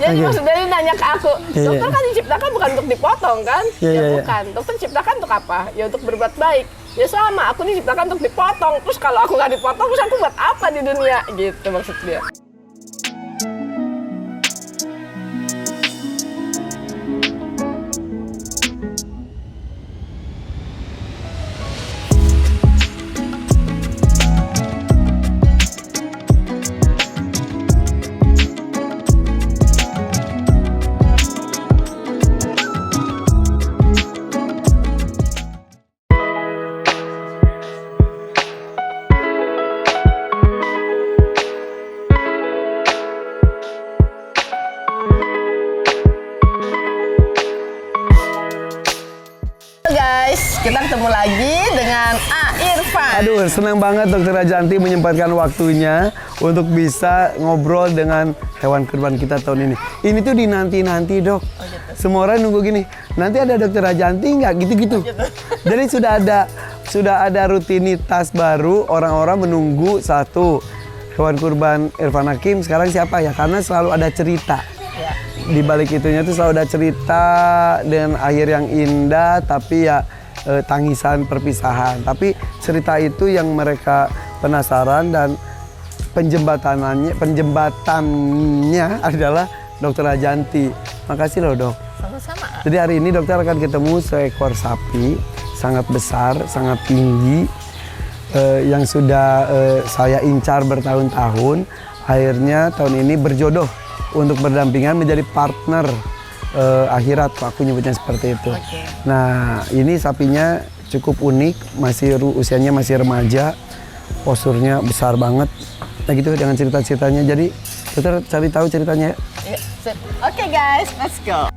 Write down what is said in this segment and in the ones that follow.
Jadi maksudnya dia nanya ke aku, dokter kan diciptakan bukan untuk dipotong kan? Bukan. Dokter diciptakan untuk apa? Ya untuk berbuat baik. Ya sama, aku diciptakan untuk dipotong. Terus kalau aku nggak dipotong, terus aku buat apa di dunia? Gitu maksud dia. Kita ketemu lagi dengan A. Irfan. Aduh, senang banget Dokter Rajanti menyempatkan waktunya untuk bisa ngobrol dengan hewan kurban kita tahun ini. Ini tuh dinanti-nanti, Dok. Oh, gitu. Semua orang nunggu gini, nanti ada Dokter Rajanti nggak? Gitu-gitu. Gitu. Jadi sudah ada rutinitas baru, orang-orang menunggu satu hewan kurban Irfan Hakim. Sekarang siapa ya? Karena selalu ada cerita. Ya. Di balik itunya tuh selalu ada cerita dengan akhir yang indah, tapi ya tangisan perpisahan. Tapi cerita itu yang mereka penasaran dan penjembatannya adalah Dokter Rajanti. Makasih loh, Dok. Sama-sama. Jadi hari ini dokter akan ketemu seekor sapi sangat besar, sangat tinggi, yang sudah saya incar bertahun-tahun. Akhirnya tahun ini berjodoh untuk berdampingan menjadi partner akhirat, aku nyebutnya seperti itu. Okay. Nah, ini sapinya cukup unik, usianya masih remaja, posturnya besar banget. Nah gitu dengan cerita-ceritanya. Jadi dokter cari tahu ceritanya. Oke guys, let's go.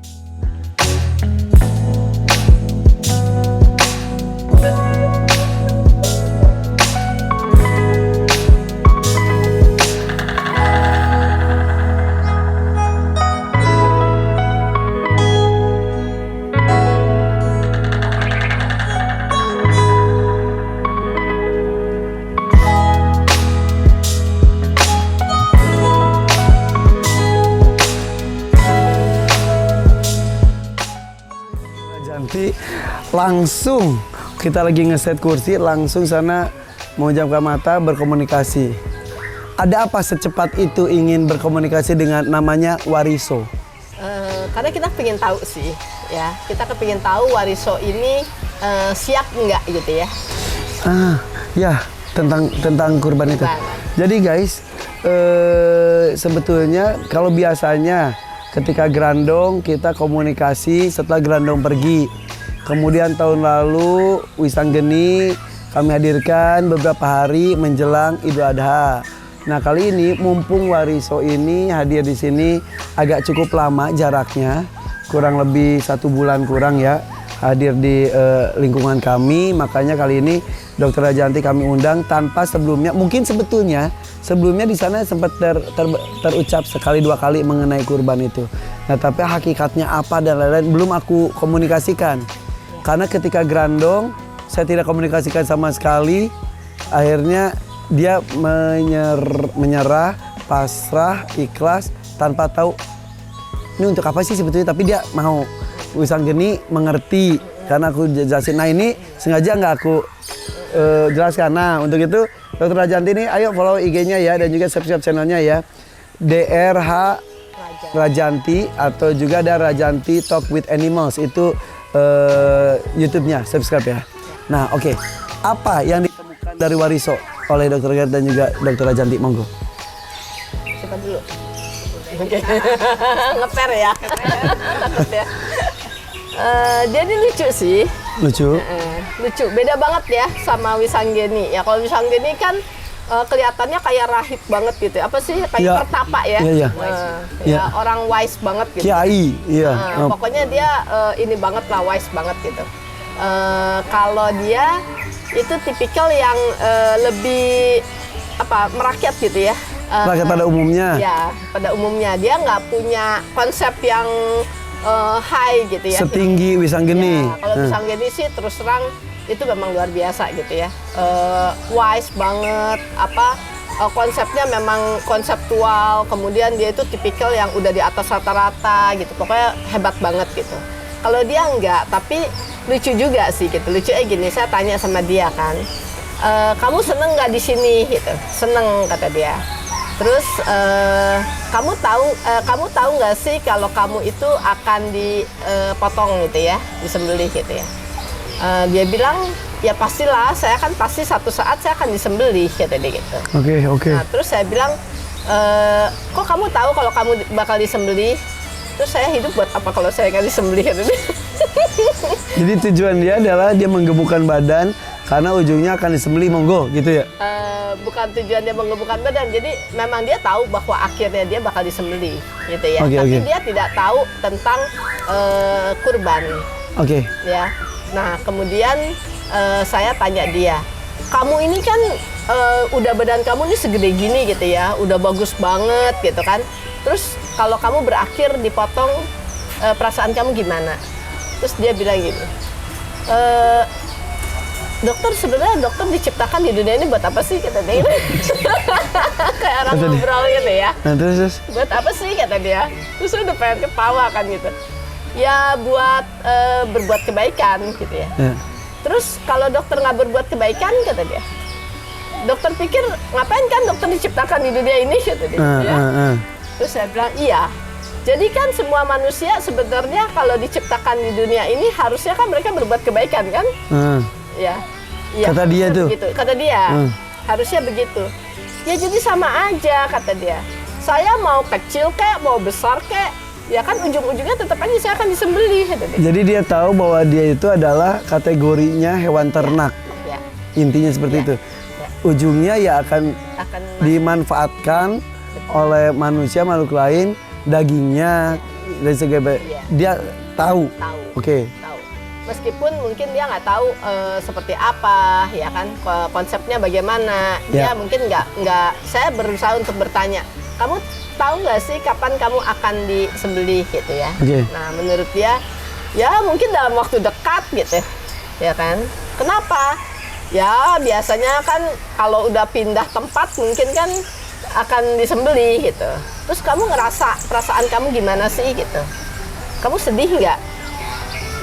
Langsung kita lagi ngeset kursi, langsung sana memejamkan mata berkomunikasi. Ada apa secepat itu ingin berkomunikasi dengan namanya Wariso? Karena kita pengen tahu sih, ya kita kepingin tahu Wariso ini siap nggak gitu ya? Ya tentang kurban itu. Jadi guys, sebetulnya kalau biasanya ketika Grandong kita komunikasi setelah Grandong pergi. Kemudian tahun lalu Wisanggeni kami hadirkan beberapa hari menjelang Idul Adha. Nah kali ini mumpung Wariso ini hadir di sini agak cukup lama jaraknya, kurang lebih 1 bulan kurang ya, hadir di lingkungan kami. Makanya kali ini Dokter Rajanti kami undang tanpa sebelumnya, mungkin sebetulnya sebelumnya di sana sempat terucap sekali 2 kali mengenai kurban itu. Nah tapi hakikatnya apa dan lain-lain belum aku komunikasikan. Karena ketika Grandong saya tidak komunikasikan sama sekali. Akhirnya dia menyerah, pasrah, ikhlas tanpa tahu ini untuk apa sih sebetulnya, tapi dia mau. Wisanggeni mengerti karena aku jelasin. Nah ini sengaja nggak aku jelaskan. Nah untuk itu Dokter Rajanti ini ayo follow IG-nya ya dan juga subscribe channelnya ya. DRH Rajanti atau juga ada Rajanti Talk with Animals, itu YouTube-nya, subscribe ya. Nah oke. Apa yang ditemukan dari Wariso oleh Dokter Gert dan juga Dokter Rajanti? Monggo. Siapa dulu? Oke. Ngeper ya. Takut ya. Dia ini lucu sih. Lucu. Lucu. Beda banget ya sama Wisanggeni. Ya kalau Wisanggeni kan kelihatannya kayak rahib banget gitu. Apa sih? Kayak pertapa ya. Iya. Ya orang wise banget gitu. Kiai. Iya. Pokoknya dia ini banget lah, wise banget gitu. Kalau dia itu tipikal yang lebih merakyat gitu ya. Rakyat pada umumnya. Ya, pada umumnya dia nggak punya konsep yang high gitu ya. Setinggi Wisanggeni. Ya, kalau Wisanggeni sih terus terang itu memang luar biasa gitu ya. Wise banget, konsepnya memang konseptual, kemudian dia itu tipikal yang udah di atas rata-rata gitu, pokoknya hebat banget gitu. Kalau dia enggak, tapi lucu juga sih gitu. Lucunya gini, saya tanya sama dia kan, kamu seneng nggak di sini gitu? Seneng, kata dia. Terus kamu tahu nggak sih kalau kamu itu akan dipotong gitu ya, disembelih gitu ya? Dia bilang, ya pastilah, saya kan pasti satu saat saya akan disembelih, kata dia gitu. Oke. Nah, terus saya bilang, kok kamu tahu kalau kamu bakal disembelih? Terus saya hidup buat apa kalau saya nggak disembelih? Kata dia. Jadi tujuan dia adalah dia menggemukkan badan karena ujungnya akan disembelih, monggo gitu ya? Bukan tujuan dia menggemukkan badan, jadi memang dia tahu bahwa akhirnya dia bakal disembelih, gitu ya. Tapi dia tidak tahu tentang kurban. Ya. Nah, kemudian saya tanya dia, kamu ini kan udah badan kamu ini segede gini gitu ya, udah bagus banget gitu kan. Terus kalau kamu berakhir dipotong, perasaan kamu gimana? Terus dia bilang gini, dokter, sebenarnya dokter diciptakan di dunia ini buat apa sih, kata dia. Kayak orang ngobrol gitu ya. Nah, terus? Buat apa sih, kata dia. Terus saya udah pengen ketawa kan gitu. Ya buat berbuat kebaikan gitu ya. Terus kalau dokter nggak berbuat kebaikan, kata dia, dokter pikir ngapain kan dokter diciptakan di dunia ini, kata dia. Terus saya bilang, iya. Jadi kan semua manusia sebenarnya kalau diciptakan di dunia ini harusnya kan mereka berbuat kebaikan kan? Ya. Kata dia tuh. Begitu. Kata dia, harusnya begitu. Ya jadi sama aja, kata dia. Saya mau kecil kek, mau besar kek, ya kan ujung-ujungnya tetap aja saya akan disembelih. Jadi dia tahu bahwa dia itu adalah kategorinya hewan ternak. Ya. Intinya seperti itu. Ya. Ujungnya ya akan dimanfaatkan oleh manusia, makhluk lain, dagingnya dan segala. Dia tahu. Oke. Tahu. Meskipun mungkin dia nggak tahu seperti apa, ya kan, konsepnya bagaimana. Dia mungkin nggak. Saya berusaha untuk bertanya, kamu tahu nggak sih kapan kamu akan disembelih gitu ya? Nah, menurut dia, ya mungkin dalam waktu dekat gitu, ya kan? Kenapa? Ya biasanya kan kalau udah pindah tempat mungkin kan akan disembelih gitu. Terus kamu ngerasa perasaan kamu gimana sih gitu? Kamu sedih nggak?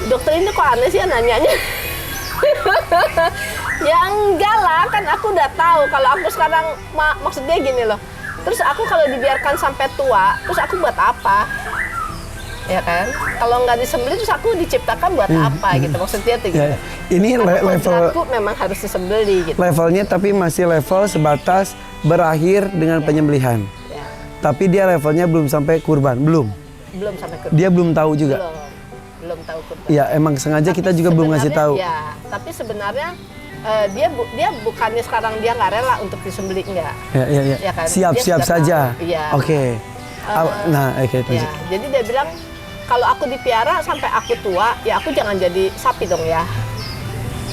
Dokter ini kok aneh sih ya nanyanya? Ya enggak lah, kan aku udah tahu kalau aku sekarang maksud dia gini loh. Terus aku kalau dibiarkan sampai tua, terus aku buat apa? Ya kan? Kalau nggak disembelih terus aku diciptakan buat apa gitu? Maksudnya tuh gitu. Ini level aku memang harus disembelih gitu. Levelnya tapi masih level sebatas berakhir dengan penyembelihan. Tapi dia levelnya belum sampai kurban, belum sampai kurban. Dia belum tahu juga. Belum tahu kurban. Ya, emang sengaja kita juga belum ngasih tahu. Ya, tapi sebenarnya dia bukannya sekarang dia nggak rela untuk disembelih, enggak. Ya kan? Siap saja. Oke. Nah, ya, jadi dia bilang kalau aku dipiara sampai aku tua, ya aku jangan jadi sapi dong ya.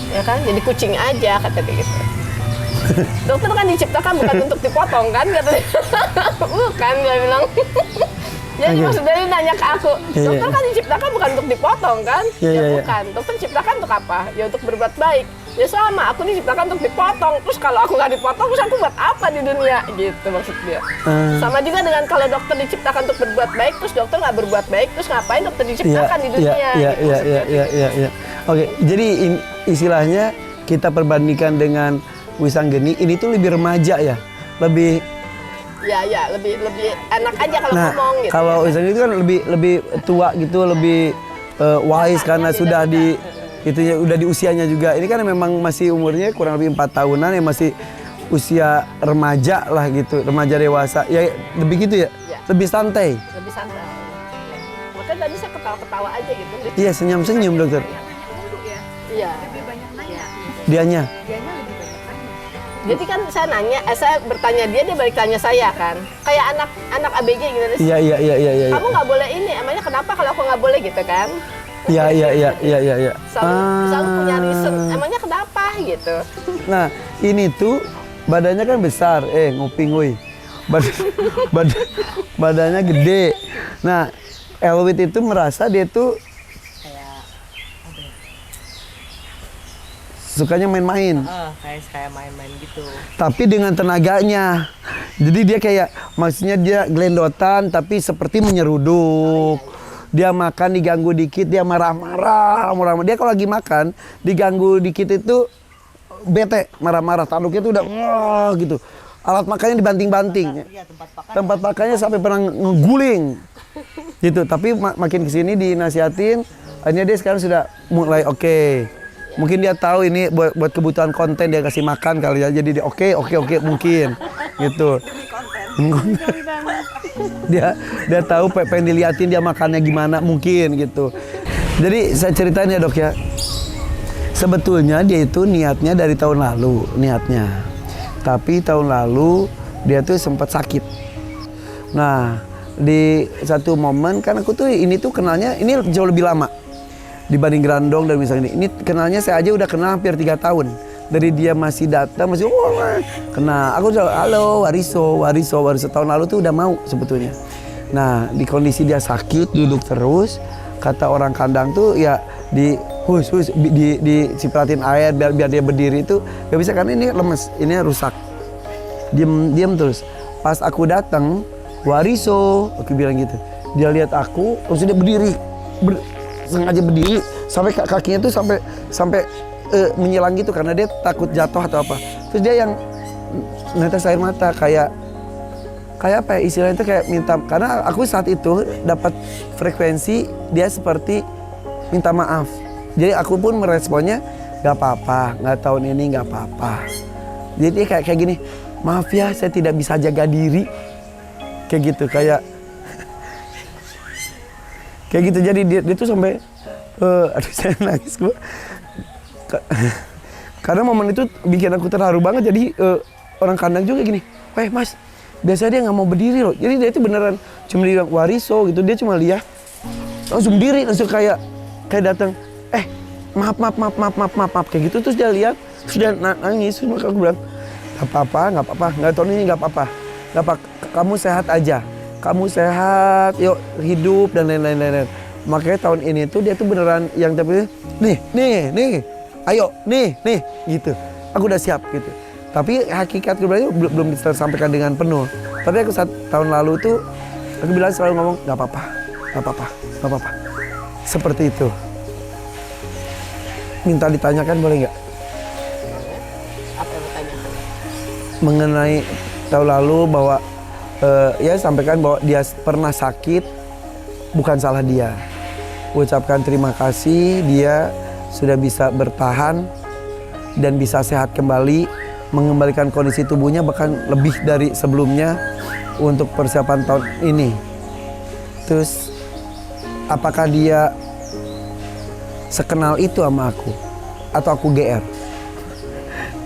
Ya kan? Jadi kucing aja, kata dia gitu. Dokter kan diciptakan bukan untuk dipotong kan, katanya. Bukan, dia bilang. Jadi maksudnya dia nanya ke aku, dokter kan diciptakan bukan untuk dipotong kan? Ya bukan, dokter diciptakan untuk apa? Ya untuk berbuat baik. Ya sama, aku diciptakan untuk dipotong. Terus kalau aku nggak dipotong, terus aku buat apa di dunia? Gitu maksud dia. Sama juga dengan kalau dokter diciptakan untuk berbuat baik, terus dokter nggak berbuat baik, terus ngapain dokter diciptakan di dunia? Iya. Oke, jadi istilahnya kita perbandingkan dengan Wisanggeni, ini tuh lebih remaja ya, lebih. Ya, lebih enak aja kalau ngomong gitu. Kalau Wisanggeni itu kan lebih tua gitu, lebih wise karena sudah udah di usianya juga. Ini kan memang masih umurnya kurang lebih 4 tahunan, ya masih usia remaja lah gitu, remaja dewasa. Ya lebih gitu ya. Lebih santai. Lebih santai. Makanya tadi saya ketawa-ketawa aja gitu. Iya, senyum-senyum dokter. Iya. Lebih banyak nanya. Dianya Dianya lebih banyak nanya. Jadi kan saya bertanya dia balik tanya saya kan. Kayak anak ABG gitu sih. Iya. Kamu nggak boleh ini, emangnya kenapa kalau aku nggak boleh gitu kan? Iya. Selalu punya reason. Emangnya kenapa gitu? Nah, ini tuh badannya kan besar. Nguping woi. Badannya gede. Nah, Elwit itu merasa dia tuh sukanya main-main. Kayak main-main gitu. Tapi dengan tenaganya. Jadi dia kayak, maksudnya dia gelendotan tapi seperti menyeruduk. Dia makan diganggu dikit, dia marah-marah. Dia kalau lagi makan, diganggu dikit itu bete, marah-marah. Tanduknya tuh udah wah gitu. Alat makannya dibanting-banting. Tempat makannya sampai pernah ngeguling. Gitu, tapi makin kesini dinasihatin, akhirnya dia sekarang sudah mulai oke. Mungkin dia tahu ini buat kebutuhan konten dia kasih makan kali ya, jadi dia oke mungkin gitu. dia tahu pengen diliatin dia makannya gimana mungkin gitu. Jadi saya ceritain ya dok ya, sebetulnya dia itu niatnya dari tahun lalu niatnya, tapi tahun lalu dia tuh sempat sakit. Nah di satu momen kan aku tuh ini tuh kenalnya ini jauh lebih lama dibanding Grandong dan misalnya ini kenalnya saya aja udah kenal hampir 3 tahun dari dia masih datang masih kenal aku udah halo Wariso tahun lalu tuh udah mau sebetulnya. Nah di kondisi dia sakit duduk terus kata orang kandang tuh ya di dicipratin air biar dia berdiri itu gak bisa karena ini lemes ini rusak diem terus. Pas aku datang Wariso, aku bilang gitu. Dia lihat aku, terus dia berdiri, sengaja berdiri sampai kakinya tuh sampai menyilang gitu karena dia takut jatuh atau apa. Terus dia yang netes air mata kayak apa ya istilahnya itu kayak minta, karena aku saat itu dapat frekuensi dia seperti minta maaf. Jadi aku pun meresponnya nggak apa-apa, nggak tahun ini nggak apa-apa. Jadi dia kayak gini, maaf ya saya tidak bisa jaga diri. Kayak gitu, kayak gitu. Jadi dia tuh sampai aduh saya nangis gua. Karena momen itu bikin aku terharu banget. Jadi orang kandang juga gini, "Weh mas, biasanya dia nggak mau berdiri loh." Jadi dia itu beneran cuma bilang Wariso gitu, dia cuma lihat langsung berdiri, langsung kayak datang, maaf kayak gitu. Terus dia lihat, terus dia nangis. Terus aku bilang, nggak apa-apa, nggak tahun ini nggak apa-apa. Gak apa, kamu sehat aja, kamu sehat, yuk hidup dan lain-lain. Makanya tahun ini tuh dia tuh beneran yang tapi nih, ayo nih gitu. Aku udah siap gitu. Tapi hakikat sebenarnya belum tersampaikan dengan penuh. Tapi aku saat tahun lalu tuh aku bilang selalu ngomong nggak apa-apa. Seperti itu. Minta ditanyakan boleh nggak? Apa yang ditanyakan? Mengenai tahun lalu bahwa ya sampaikan bahwa dia pernah sakit bukan salah dia. Ucapkan terima kasih dia sudah bisa bertahan dan bisa sehat kembali, mengembalikan kondisi tubuhnya bahkan lebih dari sebelumnya untuk persiapan tahun ini. Terus apakah dia sekenal itu sama aku atau aku GR?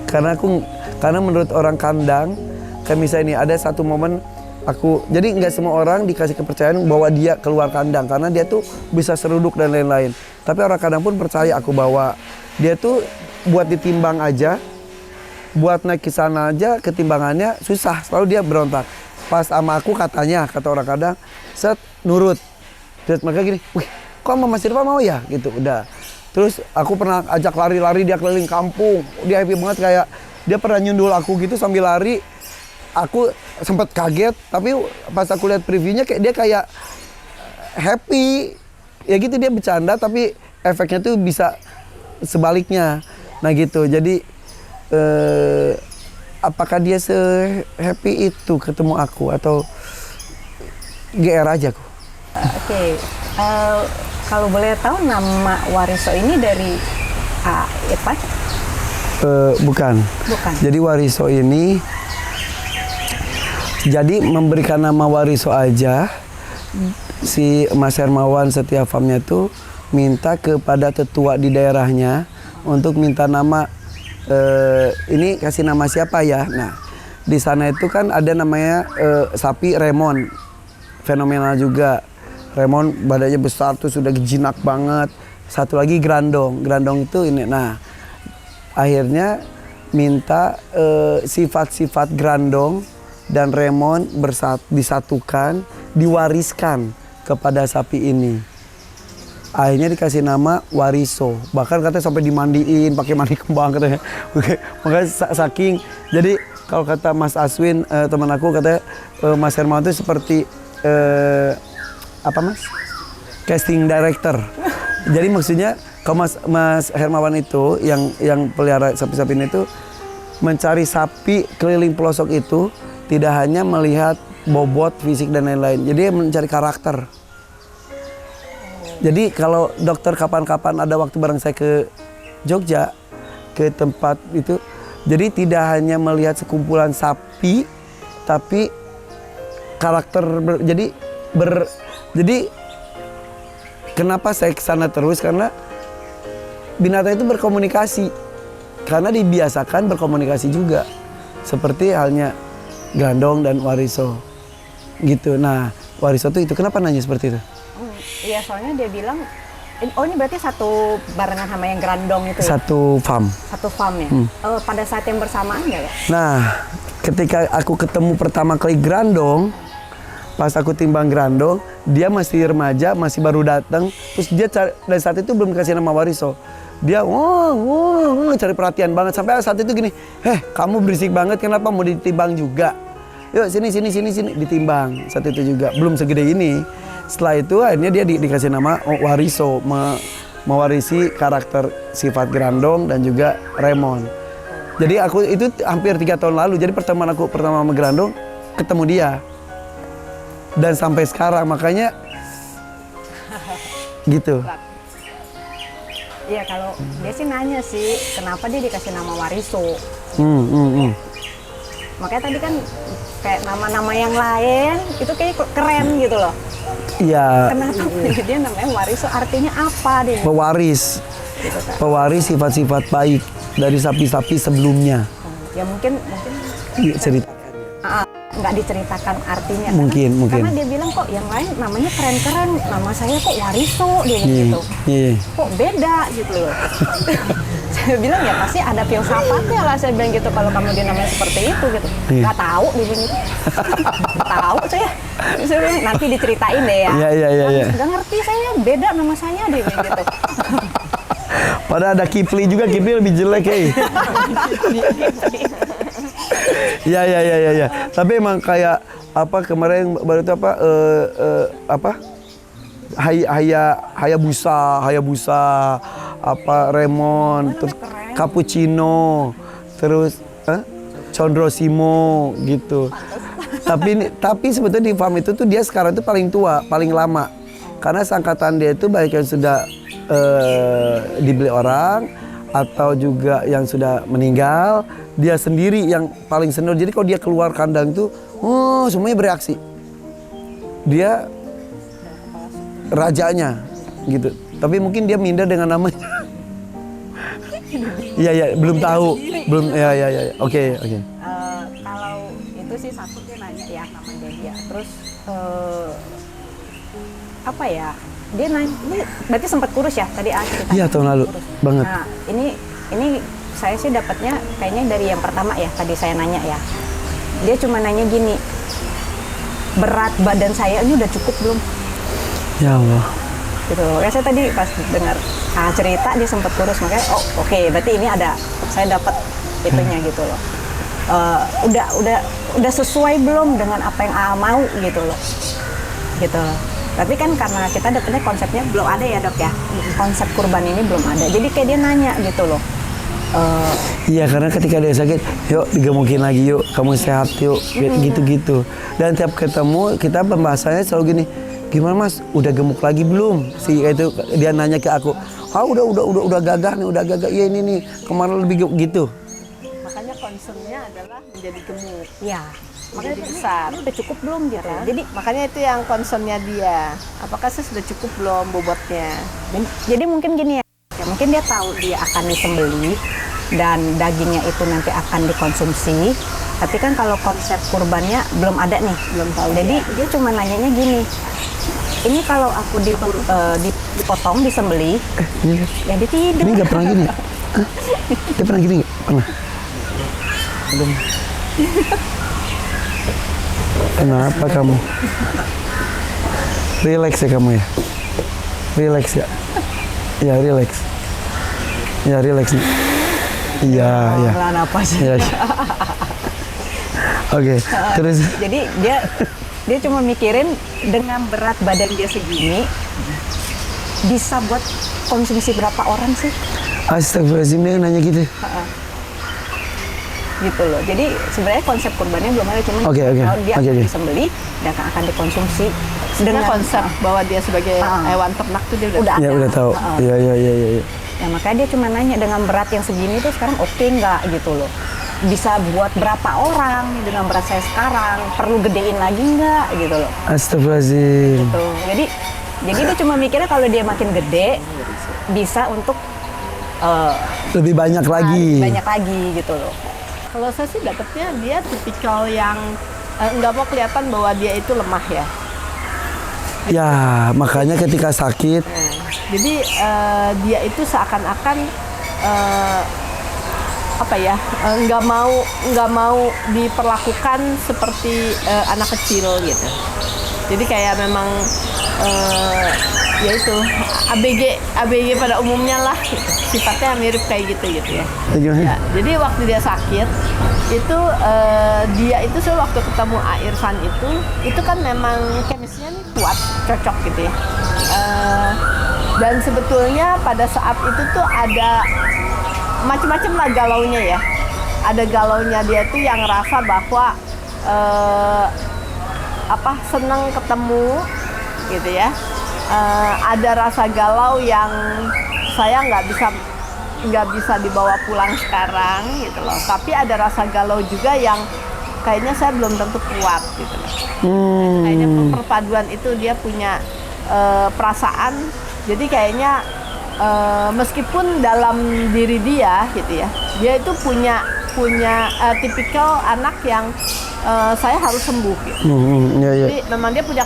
Karena menurut orang kandang kayak misalnya ini ada satu momen aku, jadi nggak semua orang dikasih kepercayaan bahwa dia keluar kandang karena dia tuh bisa seruduk dan lain-lain. Tapi orang kandang pun percaya aku bahwa dia tuh buat ditimbang aja, buat naik ke sana aja ketimbangannya susah, selalu dia berontak. Pas sama aku kata orang kandang, set nurut. Terus mereka gini, wih kok sama Mas Irfan mau ya? Gitu udah. Terus aku pernah ajak lari-lari dia keliling kampung, dia happy banget kayak dia pernah nyundul aku gitu sambil lari. Aku sempat kaget, tapi pas aku lihat previewnya kayak dia kayak happy. Ya gitu dia bercanda, tapi efeknya tuh bisa sebaliknya. Nah gitu, jadi apakah dia se-happy itu ketemu aku atau GR aja aku? Oke, kalau boleh tahu nama Wariso ini dari Irfan? Bukan. Jadi Wariso ini jadi memberikan nama Wariso aja. Si Mas Hermawan setiap farmnya tuh minta kepada tetua di daerahnya untuk minta nama ini kasih nama siapa ya. Nah di sana itu kan ada namanya sapi Remon, fenomenal juga. Remon badannya besar tuh sudah jinak banget. Satu lagi Grandong itu ini. Nah akhirnya minta sifat-sifat Grandong dan Remon disatukan, diwariskan kepada sapi ini. Akhirnya dikasih nama Wariso. Bahkan katanya sampai dimandiin pakai mandi kembang katanya. Makanya saking. Jadi kalau kata Mas Aswin teman aku katanya Mas Hermawan itu seperti apa Mas? Casting director. Jadi maksudnya kalau Mas Hermawan itu yang pelihara sapi-sapi ini itu mencari sapi keliling pelosok itu tidak hanya melihat bobot, fisik dan lain-lain. Jadi mencari karakter. Jadi kalau dokter kapan-kapan ada waktu bareng saya ke Jogja, ke tempat itu, jadi tidak hanya melihat sekumpulan sapi, tapi karakter. Jadi kenapa saya kesana terus? Karena binatang itu berkomunikasi, karena dibiasakan berkomunikasi juga, seperti halnya Grandong dan Wariso, gitu. Nah, Wariso itu kenapa nanya seperti itu? Iya, soalnya dia bilang, oh ini berarti satu barengan sama yang Grandong itu ya? Satu farm. Satu farm ya? Pada saat yang bersamaan nggak ya? Nah, ketika aku ketemu pertama kali Grandong, pas aku timbang Grandong, dia masih remaja, masih baru datang. Terus dia dari saat itu belum dikasih nama Wariso. Dia cari perhatian banget. Sampai saat itu gini, kamu berisik banget, kenapa mau ditimbang juga? Yuk sini, ditimbang. Saat itu juga, belum segede ini. Setelah itu akhirnya dia dikasih nama Wariso, mewarisi karakter sifat Grandong dan juga Remon. Jadi aku itu hampir 3 tahun lalu, jadi pertemuan aku pertama sama Grandong, ketemu dia. Dan sampai sekarang, makanya gitu. Iya, kalau dia sih nanya sih, kenapa dia dikasih nama Wariso. Makanya tadi kan kayak nama-nama yang lain, itu kayak keren gitu loh. Iya. Kenapa dia namanya Wariso, artinya apa dia? Pewaris. Gitu, kan? Pewaris sifat-sifat baik dari sapi-sapi sebelumnya. Ya mungkin Cerita. nggak diceritakan artinya. Mungkin. Karena dia bilang kok yang lain namanya keren-keren, nama saya kok Wariso dia gitu. Kok beda gitu loh. Saya bilang ya pasti ada filsafatnya lah, saya bilang gitu kalau kamu dinamanya seperti itu gitu. Nggak tahu dia bilang gitu. Tahu saya bilang nanti diceritain deh ya. Iya. Nggak ngerti saya, beda nama saya dia bilang gitu. Padahal ada Kipli juga, Kipli lebih jelek Iya. Tapi emang kayak apa kemarin baru itu Hayabusa, apa Remon, terus Cappuccino, terus Condrosimo gitu. Tapi sebetulnya di farm itu tuh dia sekarang itu paling tua, paling lama. Karena seangkatan dia itu baik yang sudah dibeli orang atau juga yang sudah meninggal, dia sendiri yang paling senior. Jadi kalau dia keluar kandang itu, semuanya bereaksi. Dia rajanya gitu. Tapi mungkin dia minder dengan namanya. Iya, belum tahu. Belum ya. Oke. Kalau itu sih satu dia nanya ya namanya dia. Terus apa ya? Dia nanya, ini berarti sempat kurus ya tadi cerita. Iya, tahun lalu kurus banget. Nah, ini saya sih dapatnya kayaknya dari yang pertama ya, tadi saya nanya ya. Dia cuma nanya gini, berat badan saya ini udah cukup belum? Ya Allah. Gitu loh. Ya saya tadi pas dengar cerita dia sempat kurus, makanya oke, berarti ini ada, saya dapat itunya gitu loh. Udah sesuai belum dengan apa yang mau gitu loh. Gitu loh. Tapi kan karena kita dapetnya konsepnya belum ada ya dok ya, konsep kurban ini belum ada. Jadi kayak dia nanya gitu loh. Iya, karena ketika dia sakit, yuk digemukin lagi yuk, kamu sehat yuk, gitu-gitu. Dan tiap ketemu kita pembahasannya selalu gini, gimana mas, udah gemuk lagi belum? Itu dia nanya ke aku, udah gagah nih, udah gagah. Iya ini nih, kemarin lebih gitu. Makanya concernnya adalah menjadi gemuk. Ya. Makanya itu besar. Ini udah cukup belum gitu. Jadi makanya itu yang concernnya dia. Apakah saya sudah cukup belum bobotnya? Jadi mungkin gini ya, mungkin dia tahu dia akan disembelih dan dagingnya itu nanti akan dikonsumsi. Tapi kan kalau konsep kurbannya belum ada nih, belum tahu. Jadi dia cuma nanyanya gini, ini kalau aku dipotong, disembelih, ya dia tidur. Ini nggak pernah gini? Dia pernah gini nggak? Pernah. Kenapa kamu? Relax ya kamu ya? Relax ya. Ya relax. Ya relax nih. Iya, iya. Pelan napas. Iya. Oke, terus Jadi dia cuma mikirin dengan berat badan dia segini bisa buat konsumsi berapa orang sih? astagfirullahaladzim dia nanya gitu. Gitu loh. Jadi sebenarnya konsep kurbannya belum ada, cuman Oke. kalau dia Oke. disembeli dan akan dikonsumsi Dengan konsep bahwa dia sebagai hewan ternak tuh dia udah Ya udah tahu. Iya. Ya makanya dia cuma nanya dengan berat yang segini tuh sekarang oke nggak gitu loh. Bisa buat berapa orang nih dengan berat saya sekarang? Perlu gedein lagi nggak gitu loh. Astagfirullahaladzim. Tuh. Jadi dia cuma mikirnya kalau dia makin gede bisa untuk Lebih banyak lagi. banyak lagi gitu loh. Kalau saya sih dapetnya dia tipikal yang nggak mau kelihatan bahwa dia itu lemah ya. Ya, makanya ketika sakit, Jadi dia itu seakan-akan nggak mau diperlakukan seperti anak kecil gitu. Jadi kayak memang ya itu ABG pada umumnya lah gitu. Sifatnya mirip kayak gitu ya. gimana? Ya, jadi waktu dia sakit itu dia itu waktu ketemu Irfan itu kan memang chemistry-nya nih kuat, cocok gitu ya. Dan sebetulnya pada saat itu tuh ada macam-macam lah galaunya ya. Ada galaunya dia tuh yang ngerasa bahwa senang ketemu gitu ya. Ada rasa galau yang saya nggak bisa dibawa pulang sekarang gitu loh. Tapi ada rasa galau juga yang kayaknya saya belum tentu kuat gitu loh. Kayaknya perpaduan itu dia punya perasaan. Jadi kayaknya meskipun dalam diri dia gitu ya, dia itu punya tipikal anak yang saya harus sembuh gitu. Iya. Jadi memang dia punya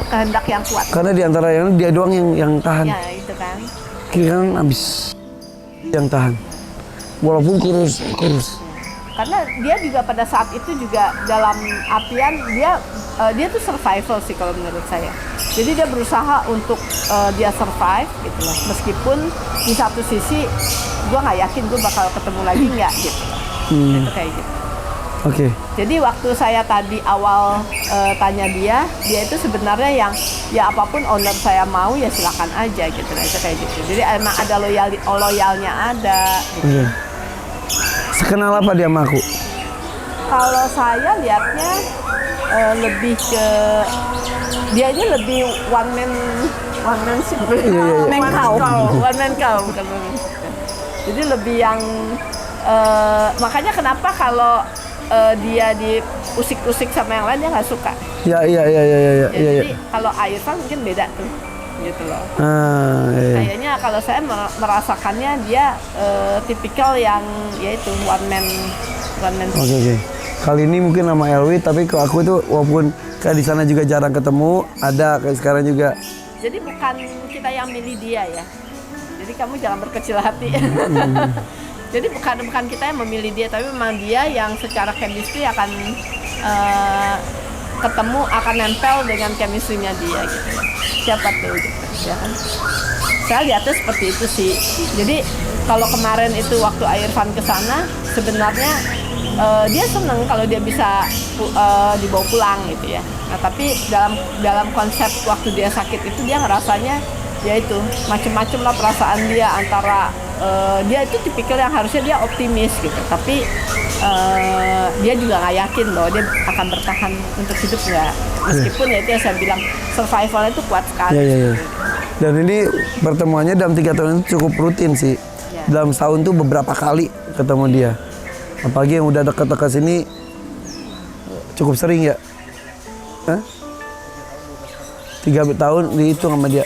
kehendak yang kuat. Karena di antara yang dia doang yang tahan. Ya itu kan. Kiri kanan habis yang tahan. Walaupun kurus. Karena dia juga pada saat itu juga dalam artian dia tuh survival sih kalau menurut saya. Jadi dia berusaha untuk dia survive gitu loh. Meskipun di satu sisi gue nggak yakin gue bakal ketemu lagi nggak gitu. Itu kayak gitu. Oke. Jadi waktu saya tadi awal tanya dia itu sebenarnya yang ya apapun owner saya mau ya silakan aja gitu lah, itu kayak gitu. Jadi emang ada loyalnya ada. Oke. Sekenal apa dia sama aku? Kalau saya lihatnya lebih ke dia ini lebih one man sih. Iya. One man cow bukan one man. Jadi lebih yang makanya kenapa kalau dia diusik-usik sama yang lain dia nggak suka. Iya. Jadi kalau Irfan mungkin beda tuh, gitu loh. Iya. Kayaknya kalau saya merasakannya dia tipikal yang yaitu one man. Oke. Kali ini mungkin sama Elwi, tapi kalau aku tuh walaupun kayak di sana juga jarang ketemu, ada kayak sekarang juga. Jadi bukan kita yang milih dia ya. Jadi kamu jangan berkecil hati. Jadi bukan kita yang memilih dia, tapi memang dia yang secara chemistry akan ketemu, akan nempel dengan chemistry-nya dia gitu. Siapa tuh gitu, ya kan? Saya lihatnya seperti itu sih. Jadi kalau kemarin itu waktu Irfan ke sana, sebenarnya dia seneng kalau dia bisa dibawa pulang gitu ya. Nah tapi dalam konsep waktu dia sakit itu dia ngerasanya ya itu macam-macam lah perasaan dia, antara dia itu tipikal yang harusnya dia optimis gitu, tapi dia juga nggak yakin bahwa dia akan bertahan untuk hidup nggak, meskipun ya itu yang saya bilang survivalnya itu kuat sekali. Iya. Dan ini pertemuannya dalam 3 tahun itu cukup rutin sih. Ya. Dalam setahun tuh beberapa kali ketemu dia. Apalagi yang udah dekat-dekat sini cukup sering ya. 3 tahun dihitung sama dia.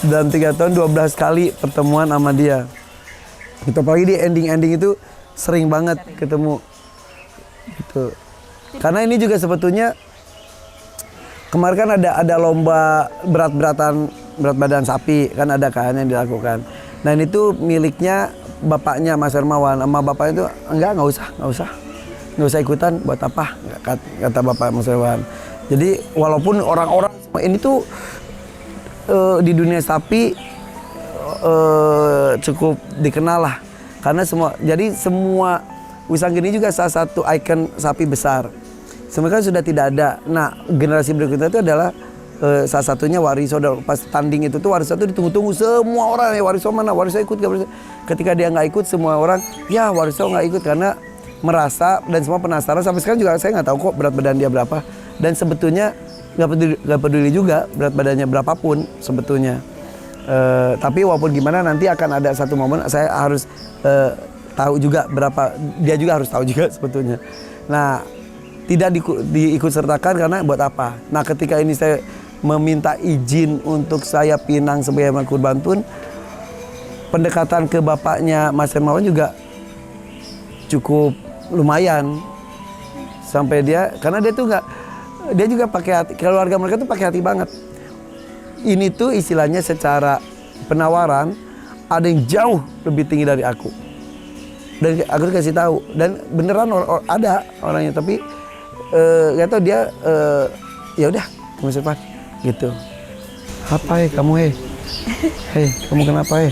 Dalam 3 tahun 12 kali pertemuan sama dia. Itu apalagi di ending-ending itu sering banget ketemu. Gitu. Karena ini juga sebetulnya kemarin kan ada lomba berat badan sapi kan, ada kan yang dilakukan. Nah ini tuh miliknya bapaknya Mas Hermawan, sama bapaknya itu nggak usah ikutan, buat apa, kata bapak Mas Hermawan. Jadi walaupun orang-orang ini tuh di dunia sapi cukup dikenal lah. Karena semua Wisanggeni juga salah satu ikon sapi besar. Sebenarnya sudah tidak ada. Nah, generasi berikutnya itu adalah salah satunya Wariso. Pas tanding itu tuh Wariso itu ditunggu-tunggu semua orang, ya Wariso mana, Wariso ikut gak? Ketika dia nggak ikut, semua orang ya Wariso nggak ikut karena merasa dan semua penasaran. Sampai sekarang juga saya nggak tahu kok berat badan dia berapa. Dan sebetulnya nggak peduli juga berat badannya berapapun sebetulnya. Tapi walaupun gimana nanti akan ada satu momen saya harus tahu juga berapa, dia juga harus tahu juga sebetulnya. Nah, tidak diikut sertakan karena buat apa? Nah, ketika ini saya meminta izin untuk saya pinang sebagai hewan kurban pun, pendekatan ke bapaknya Mas Hermawan juga cukup lumayan. Sampai karena dia juga pakai hati, keluarga mereka tuh pakai hati banget. Ini tuh istilahnya secara penawaran ada yang jauh lebih tinggi dari aku. Dan aku kasih tahu, dan beneran ada orangnya, tapi gak tau dia ya udah Mas Irfan gitu. Apa kamu hei kamu kenapa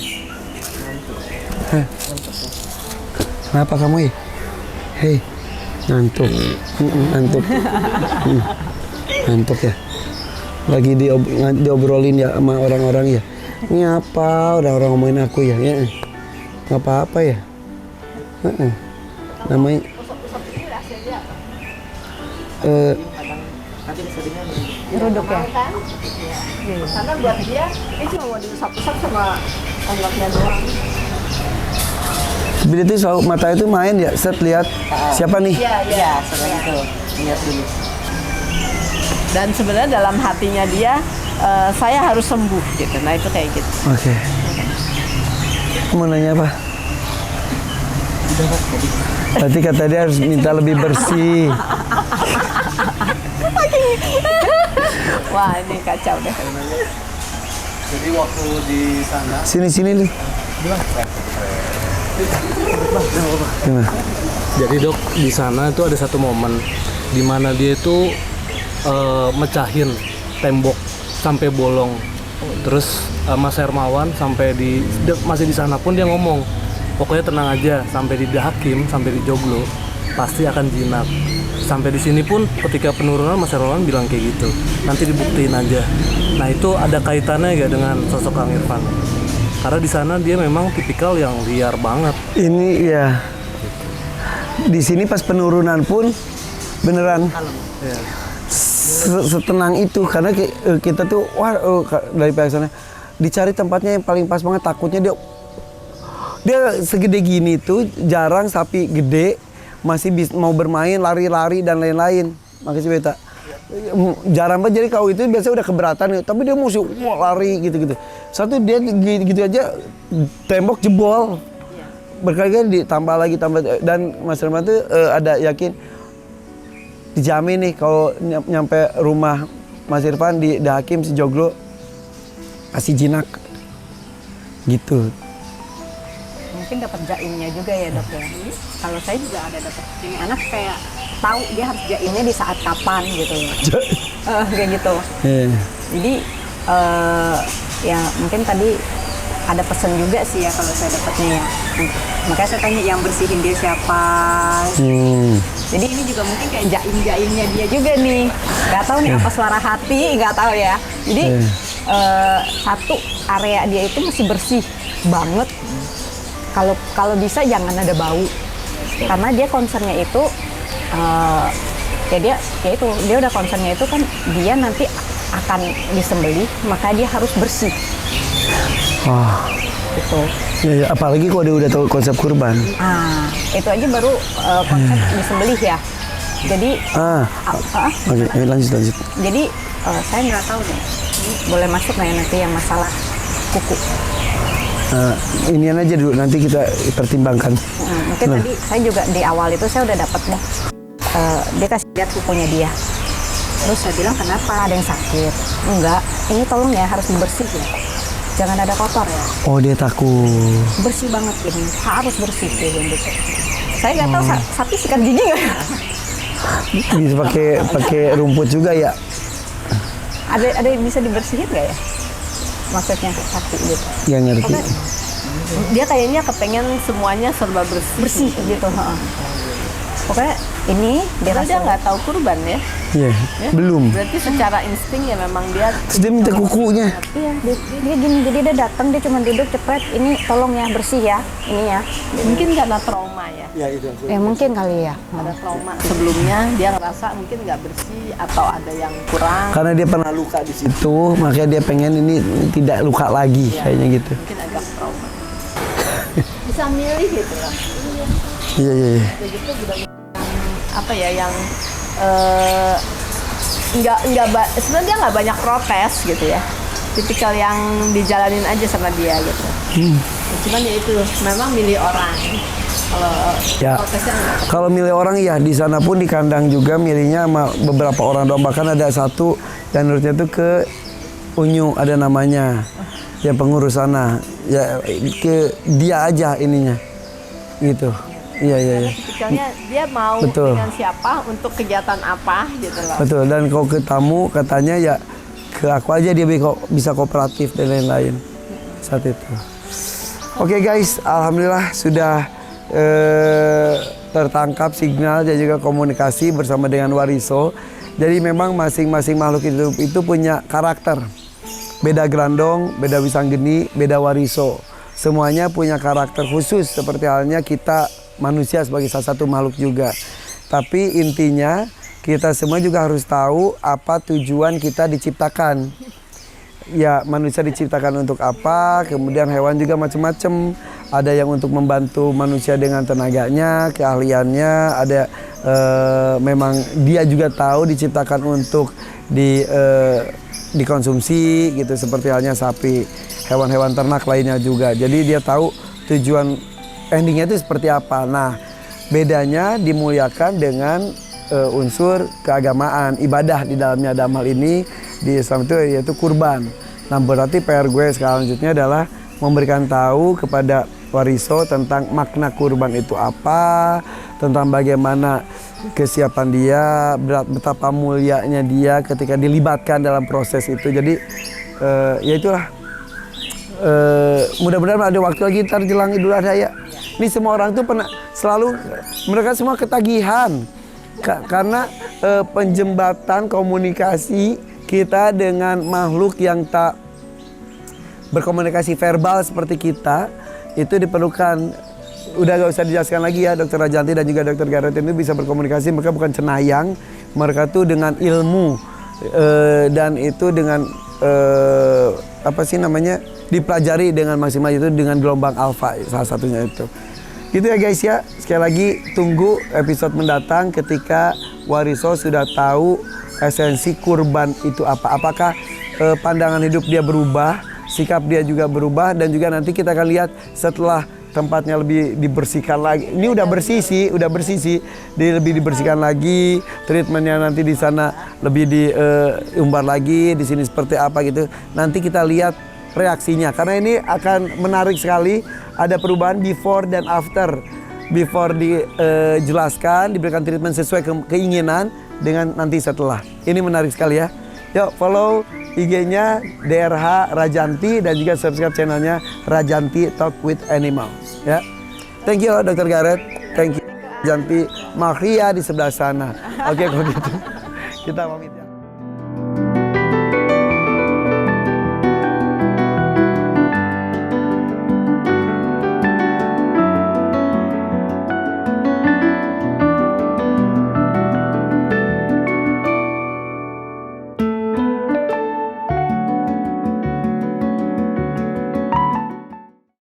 kenapa kamu hei ngantuk ngantuk ya, lagi diobrolin ya sama orang-orang ya. Ini apa orang-orang ngomongin aku ya nggak apa-apa ya. Namanya Ruduk ya? Karena buat dia cuma mau diusap-usap sama anggapnya doang. Tapi itu selalu mata itu main ya, set lihat siapa nih. Iya, seperti itu. Lihat dulu. Dan sebenarnya dalam hatinya dia, saya harus sembuh gitu. Nah itu kayak gitu. Oke. Mau nanya apa? Berarti kata dia harus minta lebih bersih. Wah ini kacau deh. Jadi waktu di sana Sini nih. Gimana? jadi Dok, di sana itu ada satu momen di mana dia itu mecahin tembok sampai bolong. Terus Mas Hermawan masih di sana pun dia ngomong, pokoknya tenang aja, sampai di Hakim, sampai di Joglo pasti akan jinak. Sampai di sini pun ketika penurunan Mas Hermawan bilang kayak gitu, nanti dibuktiin aja. Nah itu ada kaitannya ya dengan sosok Kang Irfan? Karena di sana dia memang tipikal yang liar banget. Ini ya. Di sini pas penurunan pun beneran setenang itu, karena kita tuh dari pihak sana dicari tempatnya yang paling pas banget. Takutnya dia segede gini tuh jarang sapi gede masih mau bermain lari-lari dan lain-lain. Makasih Beta. Jarang banget, jadi kau itu biasanya udah keberatan ya, tapi dia mesti lari gitu-gitu. Satu dia gitu aja tembok jebol. Berkali-kali ditambah lagi dan Mas Herman tuh ada yakin dijamin nih kalau nyampe rumah Mas Irfan di Hakim si Joglo pasti jinak gitu. Mungkin dapat jaimnya juga ya Dok ya. Kalau saya juga ada dapat ini anak kayak tahu dia harus jaimnya di saat kapan gitu ya. Kayak gitu. Jadi ya mungkin tadi ada pesan juga sih ya kalau saya dapatnya ya. Makanya saya tanya yang bersihin dia siapa. Jadi ini juga mungkin kayak jaim-jaimnya dia juga nih. Gak tahu nih apa suara hati, gak tahu ya. Jadi satu area dia itu masih bersih banget. Kalau bisa jangan ada bau. Karena dia concernnya itu dia udah concernnya itu kan dia nanti akan disembelih, maka dia harus bersih. Gitu. Ya, apalagi kalau dia udah tahu konsep kurban. Itu aja baru konsep disembelih ya. Jadi Oke, lanjut. Jadi saya nggak tahu nih. Boleh masuk nggak ya nanti yang masalah kuku? Inian aja dulu, nanti kita pertimbangkan. Mungkin tadi saya juga di awal itu saya udah dapat nih. Dia kasih lihat kukunya dia. Terus saya bilang kenapa, ada yang sakit? Enggak, ini tolong ya harus dibersih ya. Jangan ada kotor ya. Oh dia takut. Bersih banget ini, harus bersih gitu. Saya nggak tahu sapi sikat gigi nggak? Bisa pakai rumput juga ya. Ada yang bisa dibersihin nggak ya? maksudnya sapi gitu. Nggak ngerti. Dia kayaknya kepengen semuanya serba bersih. Gitu. Pokoknya ini Karena dia nggak tahu kurban ya. Iya, belum. Berarti secara insting ya memang dia. Terus dia minta kukunya. Iya, dia gini, jadi dia datang, dia cuma duduk cepet, ini tolong ya bersih ya, ini ya. Mungkin karena trauma ya. Ya mungkin kali ya. Ada trauma sebelumnya dia ngerasa mungkin nggak bersih atau ada yang kurang. Karena dia pernah luka di situ, makanya dia pengen ini tidak luka lagi, kayaknya gitu. Mungkin agak trauma. Bisa milih gitu loh. Iya, iya, iya. Begitu udah apa ya yang sebenarnya dia nggak banyak protes gitu ya, tipikal yang dijalanin aja sama dia gitu. Cuman ya itu memang milih orang. Kalau Ya, protesnya nggak. kalau milih orang ya di sana pun di kandang juga milihnya sama beberapa orang doang. Bahkan ada satu yang menurutnya tuh ke Unyu ada namanya, ya pengurus sana, ya ke dia aja ininya, gitu. Iya, iya, iya. Tipikalnya dia mau Betul. dengan siapa untuk kegiatan apa gitu loh. Betul. Dan kalau ke tamu katanya ya ke aku aja dia bisa kooperatif dan lain-lain saat itu. Oke guys, alhamdulillah sudah tertangkap signal dan juga komunikasi bersama dengan Wariso. Jadi memang masing-masing makhluk hidup itu punya karakter. Beda Grandong, beda Wisanggeni, beda Wariso. Semuanya punya karakter khusus seperti halnya kita manusia sebagai salah satu makhluk juga. Tapi intinya kita semua juga harus tahu apa tujuan kita diciptakan. Ya, manusia diciptakan untuk apa, kemudian hewan juga macam-macam. Ada yang untuk membantu manusia dengan tenaganya, keahliannya, ada memang dia juga tahu diciptakan untuk dikonsumsi gitu, seperti halnya sapi, hewan-hewan ternak lainnya juga. Jadi dia tahu tujuan endingnya itu seperti apa. Nah, bedanya dimuliakan dengan unsur keagamaan, ibadah di dalamnya. Dalam hal ini di Islam itu yaitu kurban. Nah, berarti PR gue selanjutnya adalah memberikan tahu kepada Wariso tentang makna kurban itu apa, tentang bagaimana kesiapan dia, betapa mulianya dia ketika dilibatkan dalam proses itu. Jadi ya itulah. Mudah-mudahan ada waktu lagi ntar jelang Idul Adha ya. Ini semua orang tuh pernah selalu mereka semua ketagihan karena penjembatan komunikasi kita dengan makhluk yang tak berkomunikasi verbal seperti kita itu diperlukan. Udah gak usah dijelaskan lagi ya, Dr. Rajanti dan juga Dr. Garret itu bisa berkomunikasi. Mereka bukan cenayang, mereka tuh dengan ilmu dan itu dengan apa sih namanya, dipelajari dengan maksimal, itu dengan gelombang alfa salah satunya itu. Gitu ya guys ya. Sekali lagi tunggu episode mendatang ketika Wariso sudah tahu esensi kurban itu apa. Apakah pandangan hidup dia berubah, sikap dia juga berubah, dan juga nanti kita akan lihat setelah tempatnya lebih dibersihkan lagi. Ini udah bersih sih, lebih dibersihkan lagi. Treatmentnya nanti di sana lebih diumbar lagi, di sini seperti apa gitu. Nanti kita lihat reaksinya, karena ini akan menarik sekali. Ada perubahan before dan after. Before dijelaskan, diberikan treatment sesuai keinginan, dengan nanti setelah. Ini menarik sekali ya. Yuk follow IG-nya DRH Rajanti dan juga subscribe channelnya Rajanti Talk with Animals ya. Thank you Dr. Garret. Thank you Rajanti. Maria di sebelah sana. Oke kalau gitu kita pamit ya.